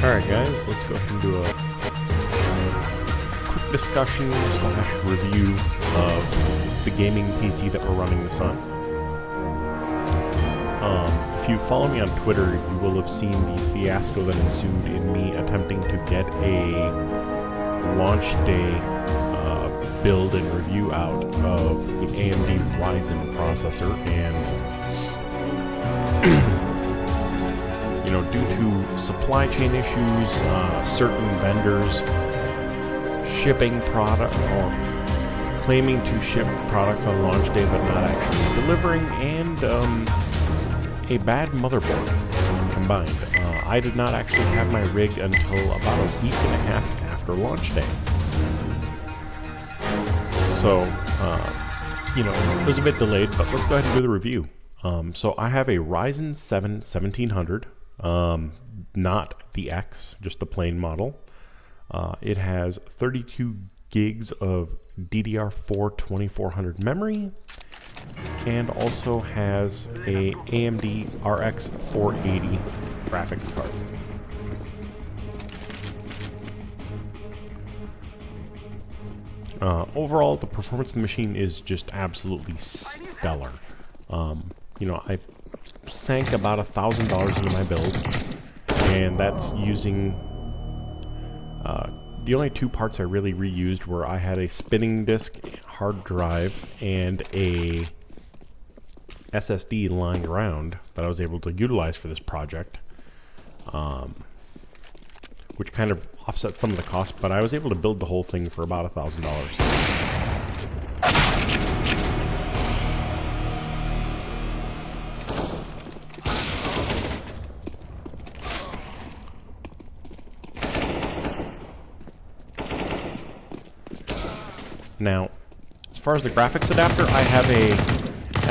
Alright guys, let's go ahead and do a quick discussion slash review of the gaming PC that we're running this on. If you follow me on Twitter, you will have seen the fiasco that ensued in me attempting to get a launch day build and review out of the AMD Ryzen processor, and due to supply chain issues, certain vendors shipping product or claiming to ship products on launch day but not actually delivering, and a bad motherboard combined. I did not actually have my rig until about a week and a half after launch day. So, it was a bit delayed, but let's go ahead and do the review. So I have a Ryzen 7 1700. Not the X, just the plain model. It has 32 gigs of DDR4 2400 memory, and also has a AMD RX 480 graphics card. Overall, the performance of the machine is just absolutely stellar. I sank about $1,000 into my build, and that's using the only two parts I really reused were I had a spinning disk hard drive and a SSD lying around that I was able to utilize for this project, which kind of offset some of the cost, but I was able to build the whole thing for about $1,000. Now, as far as the graphics adapter, I have a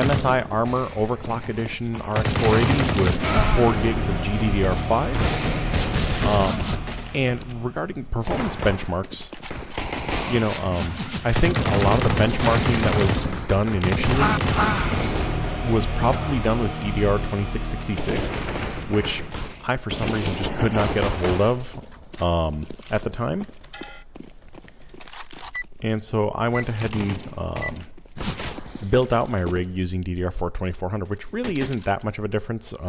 MSI Armor Overclock Edition RX 480 with 4 gigs of GDDR5. And regarding performance benchmarks, I think a lot of the benchmarking that was done initially was probably done with DDR2666, which I, for some reason, just could not get a hold of at the time. And so I went ahead and built out my rig using DDR4 2400, which really isn't that much of a difference. It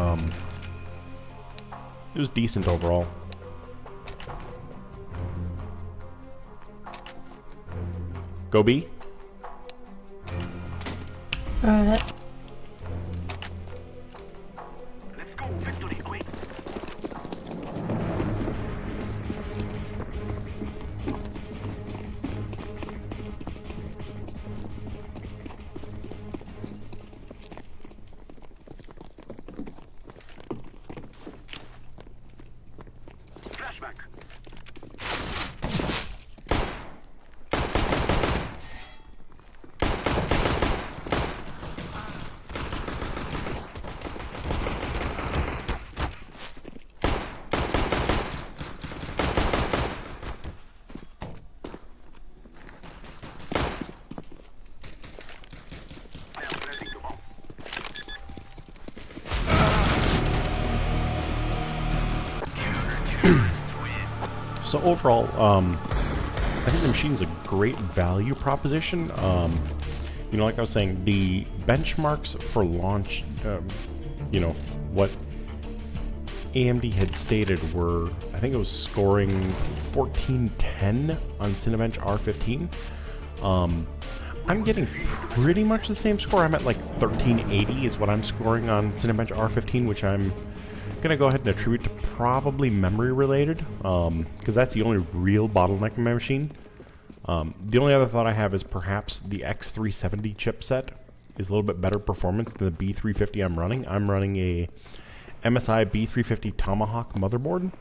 was decent overall. Go B. Alright. Let's go, victory queens. Flashback. I am ready to bomb. So overall, I think the machine's a great value proposition. Like I was saying, the benchmarks for launch, what AMD had stated were, I think it was scoring 1410 on Cinebench R15. I'm getting pretty much the same score. I'm at like 1380 is what I'm scoring on Cinebench R15, which I'm going to go ahead and attribute to probably memory related, because that's the only real bottleneck in my machine. The only other thought I have is perhaps the X370 chipset is a little bit better performance than the B350 I'm running. I'm running a MSI B350 Tomahawk motherboard.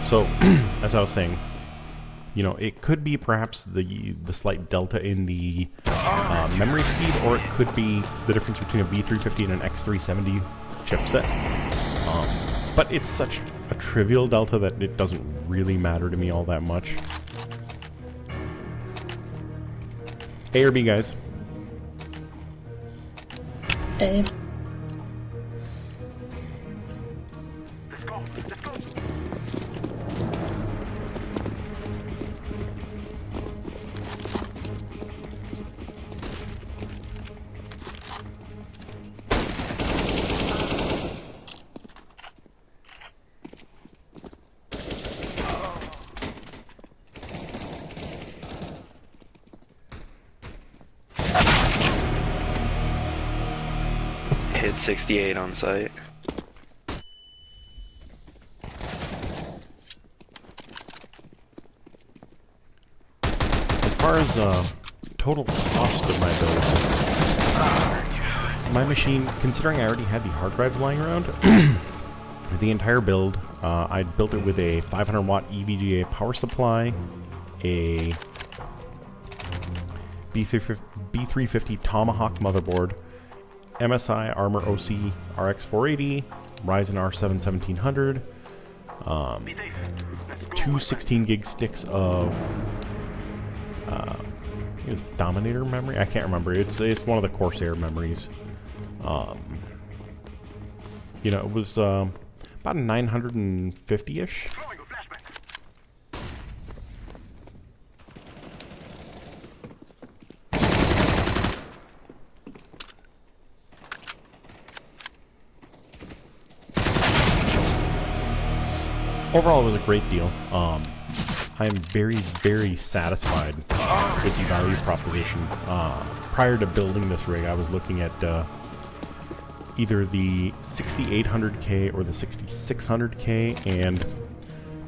So, as I was saying, you know, it could be perhaps the slight delta in the memory speed, or it could be the difference between a B350 and an X370 chipset. But it's such a trivial delta that it doesn't really matter to me all that much. A or B, guys? A. Let's go. Let's go. Hit 68 on site. As far as total cost of my build, my machine, considering I already had the hard drives lying around, the entire build, I built it with a 500 watt EVGA power supply, a B350 Tomahawk motherboard, MSI Armor OC RX 480, Ryzen R7 1700, Be safe. Let's go. two 16 gig sticks of Dominator memory. I can't remember. It's one of the Corsair memories. You know, it was about 950-ish. Throwing a flashback. Overall, it was a great deal. I am very, very satisfied with the value proposition. Prior to building this rig, I was looking at either the 6800K or the 6600K, and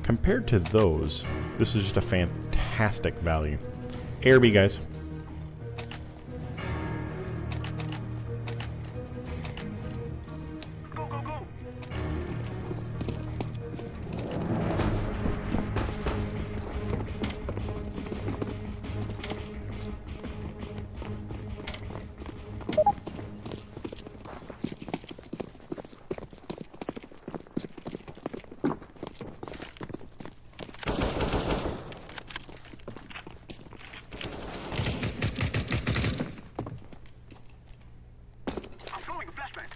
compared to those, this is just a fantastic value. A or B, guys? Go, go, go. I'm throwing a flashback.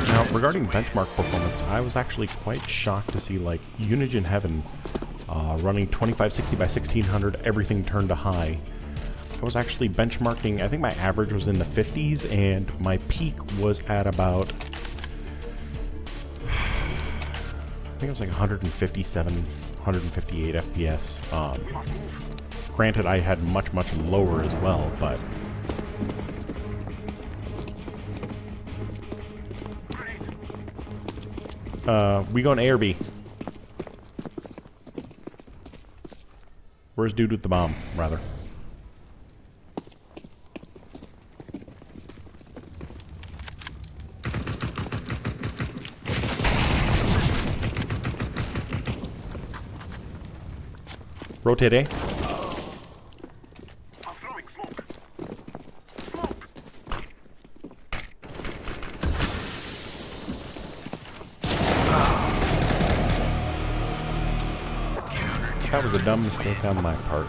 Now, regarding benchmark performance, I was actually quite shocked to see, like, Unigine Heaven running 2560 by 1600, everything turned to high. I was actually benchmarking, I think my average was in the 50s, and my peak was at about, I think it was like 157, 158 FPS. Granted, I had much, much lower as well, but we going A or B? Where's dude with the bomb, rather? Rotate A. I'm throwing smoke. Smoke. That was a dumb mistake on my part.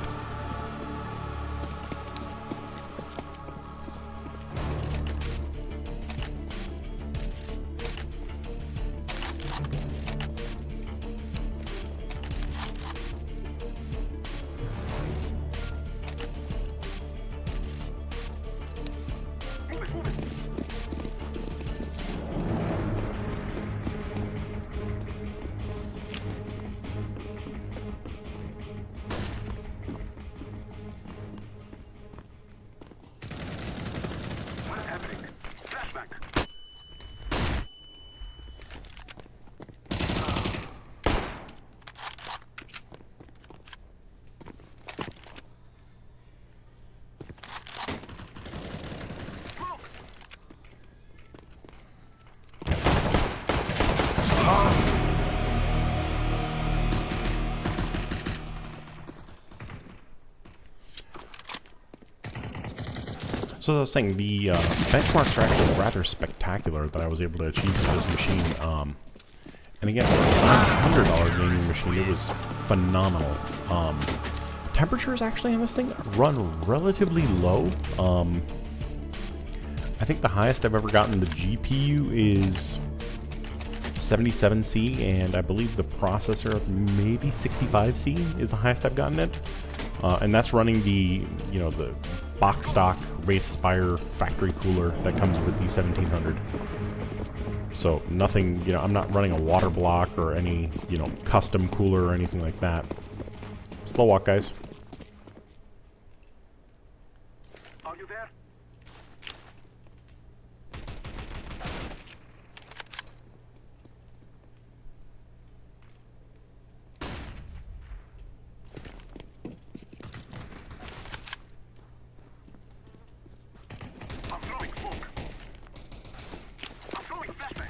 Move it, move it. So as I was saying, the benchmarks are actually rather spectacular that I was able to achieve with this machine. And again, for a $100 gaming machine, it was phenomenal. Temperatures actually on this thing run relatively low. I think the highest I've ever gotten the GPU is 77C, and I believe the processor maybe 65C is the highest I've gotten it. And that's running the, the box stock Wraith Spire factory cooler that comes with the 1700. So nothing, I'm not running a water block or any, custom cooler or anything like that. Slow walk, guys. Are you there? I'm throwing smoke. I'm throwing a flashbang.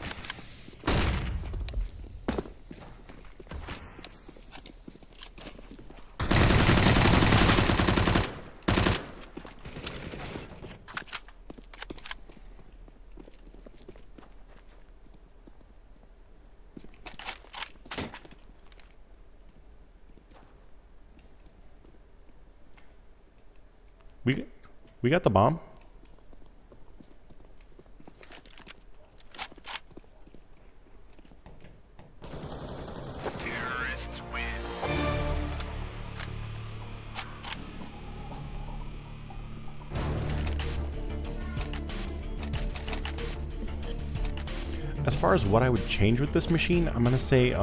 We got the bomb. Terrorists win. As far as what I would change with this machine, I'm gonna say,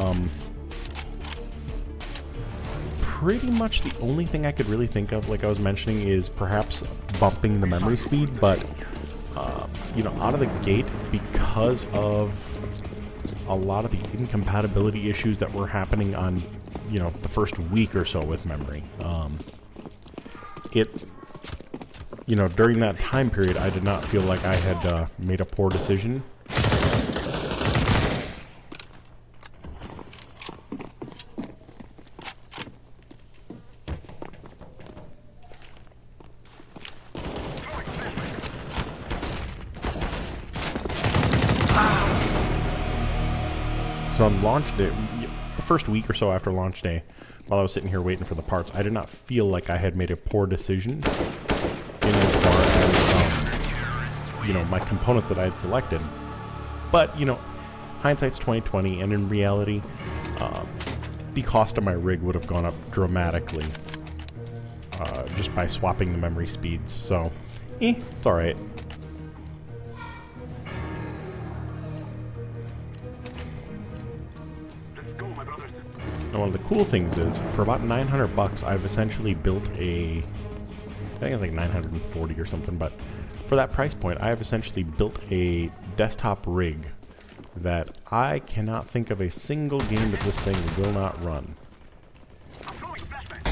pretty much the only thing I could really think of, like I was mentioning, is perhaps bumping the memory speed, but, out of the gate, because of a lot of the incompatibility issues that were happening on, the first week or so with memory, during that time period, I did not feel like I had made a poor decision. So on launch day, the first week or so after launch day, while I was sitting here waiting for the parts, I did not feel like I had made a poor decision in as far as, my components that I had selected. But, hindsight's 20/20, and in reality, the cost of my rig would have gone up dramatically just by swapping the memory speeds. So, it's alright. And one of the cool things is, for about 900 bucks, I've essentially built I think it's like 940 or something, but for that price point, I have essentially built a desktop rig that I cannot think of a single game that this thing will not run. I'm throwing a flashbang.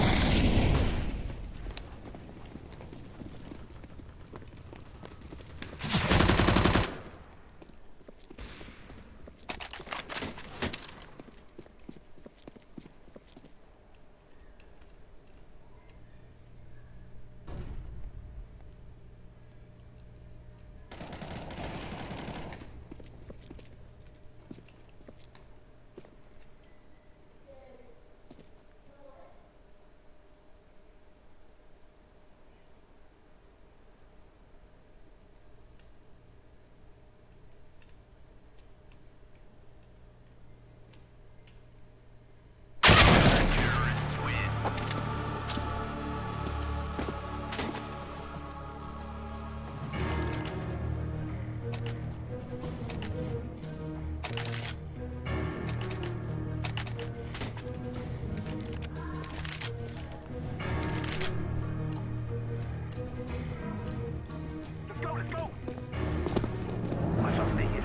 Let's go! I shall stay here.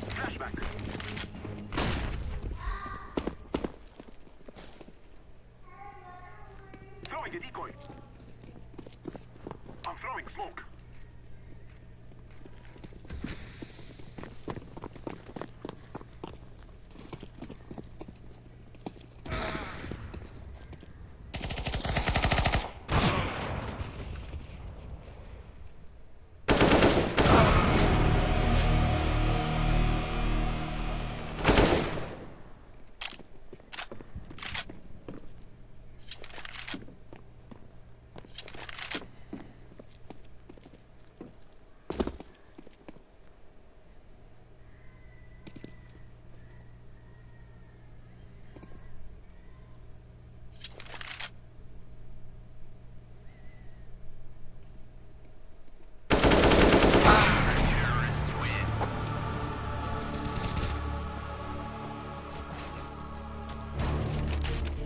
Flashback. Throwing a decoy. I'm throwing smoke.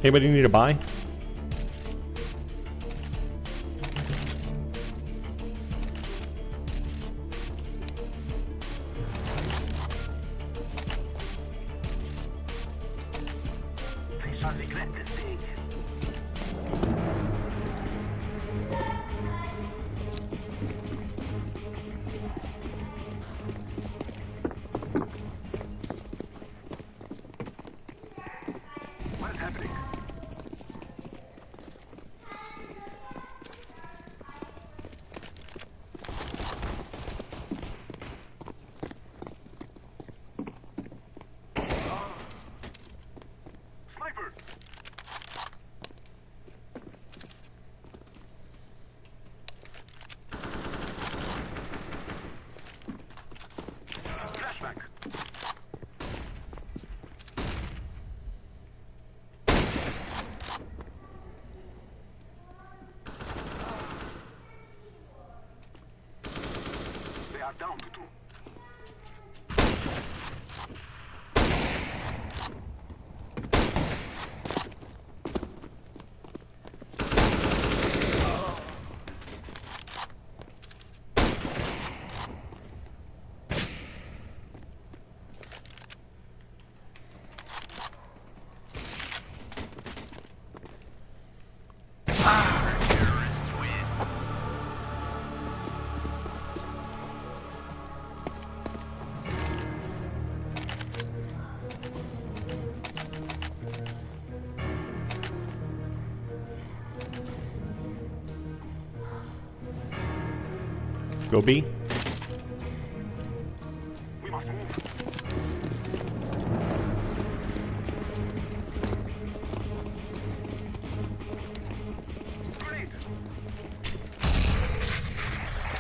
Anybody need to buy? They shall regret this day. What is happening? Sniper! Flashback! They are down to 2. Terrorists win. Go B. We must move. Grenade!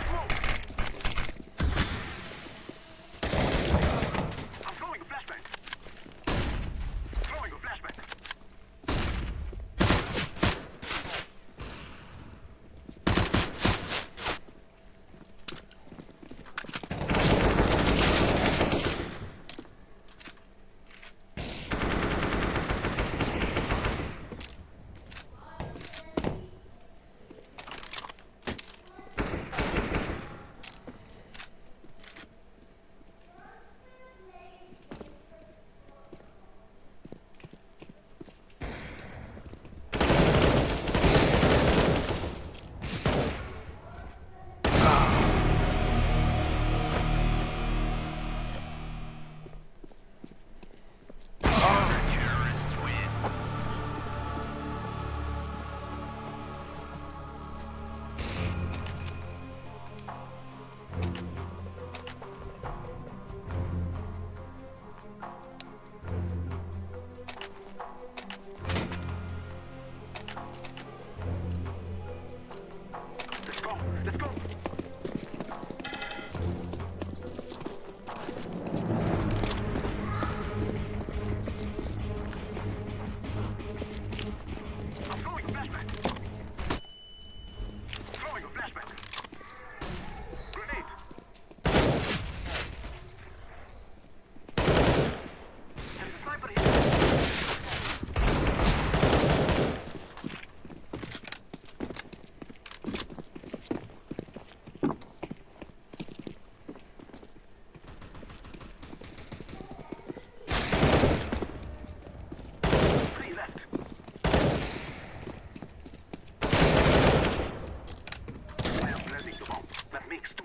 Smoke! I'm throwing a flashbang. Throwing a flashbang. Terrorists win. Let's go. Let's go. I'm throwing a flashbang. Throwing a flashbang. Grenade. There's a sniper here. Three left. I am planting the bomb. That makes 2.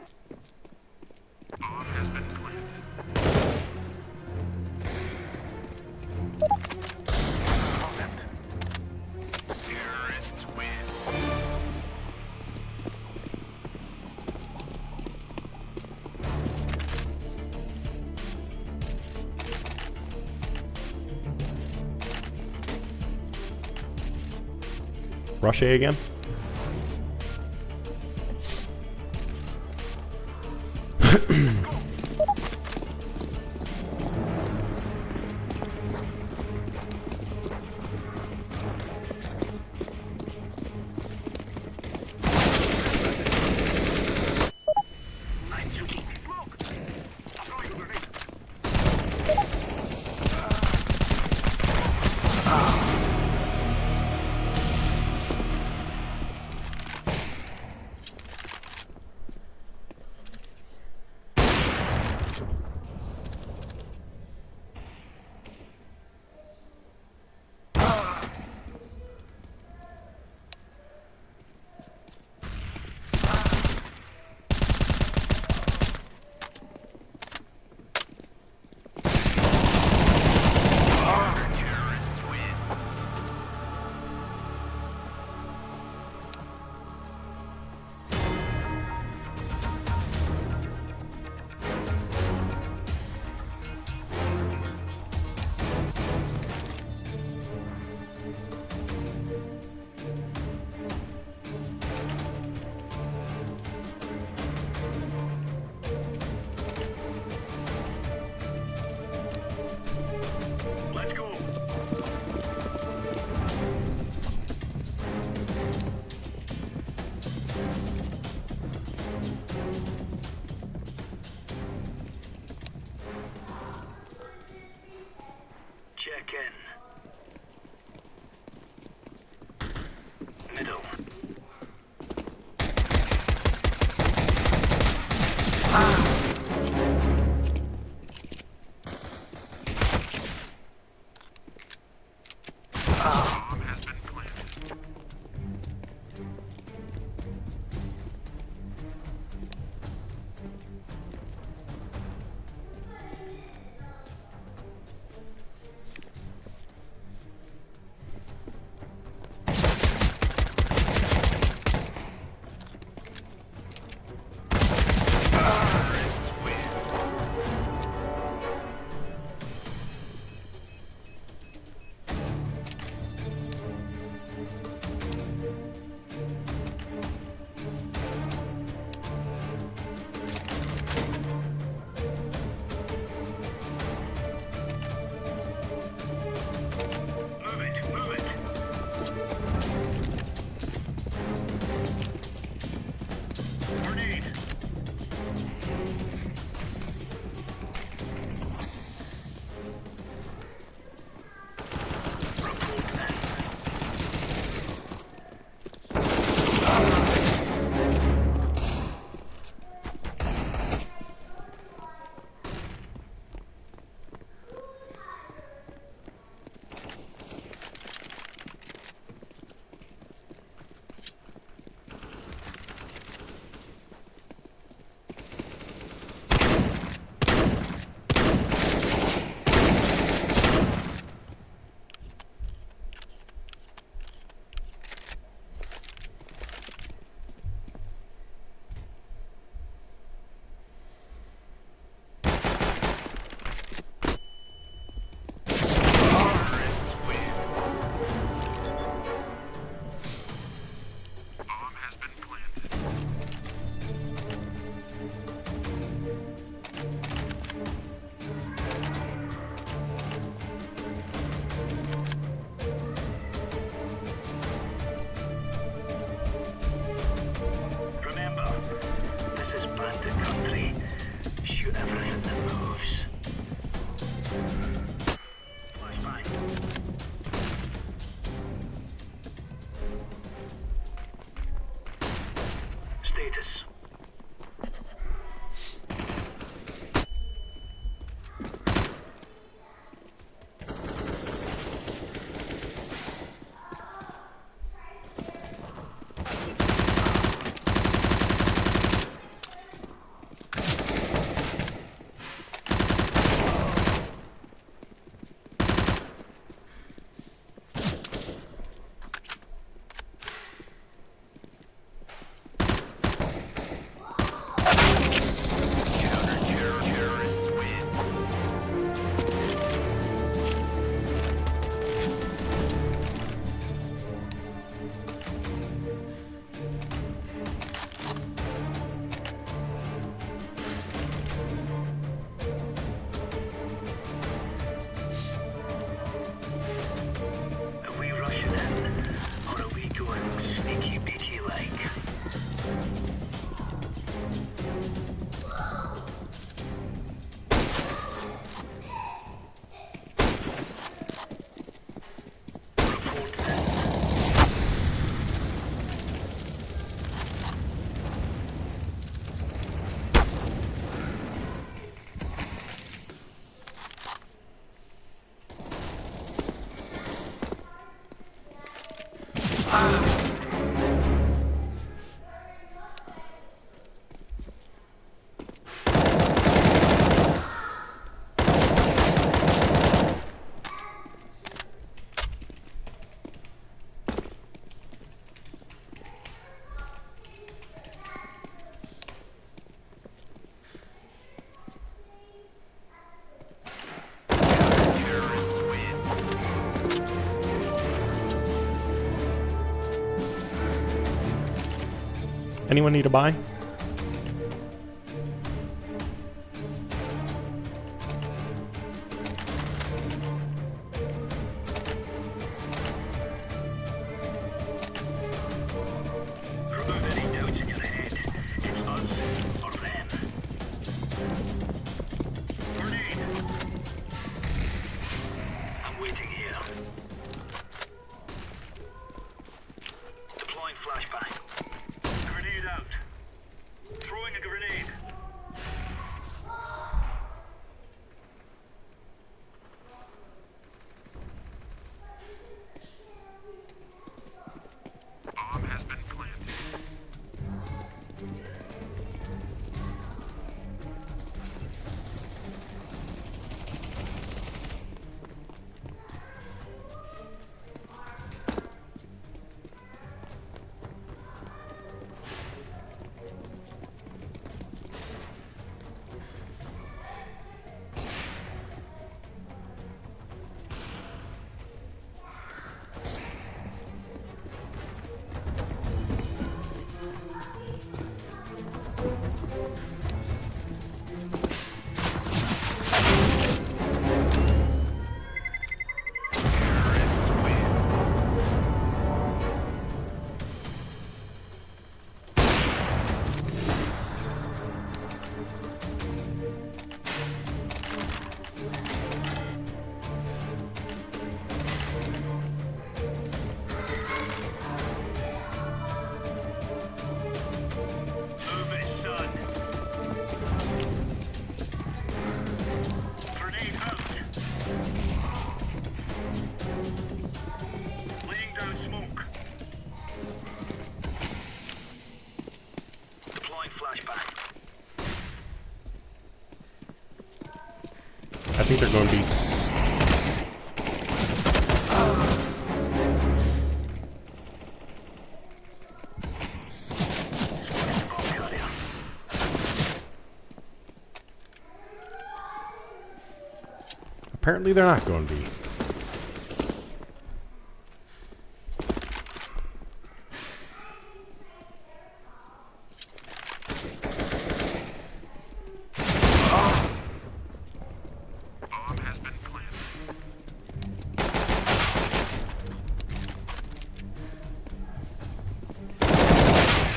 Bomb has been planted. One left. Terrorists win. Rush A again. Nice shooting. Smoke. I'm throwing a grenade. Anyone need a buy? Remove any doubts in your head. It's us or them. Grenade. I'm waiting here. Deploying flashbang. Grenade out. Throwing a grenade. Bomb has been planted. Terrorists win. Move it, son. Grenade out. Laying down smoke. Deploying flashbang. I think they're going to be. Apparently they're not going to be. Bomb has been planted.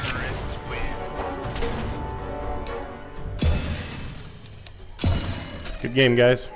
Terrorists win. Good game, guys.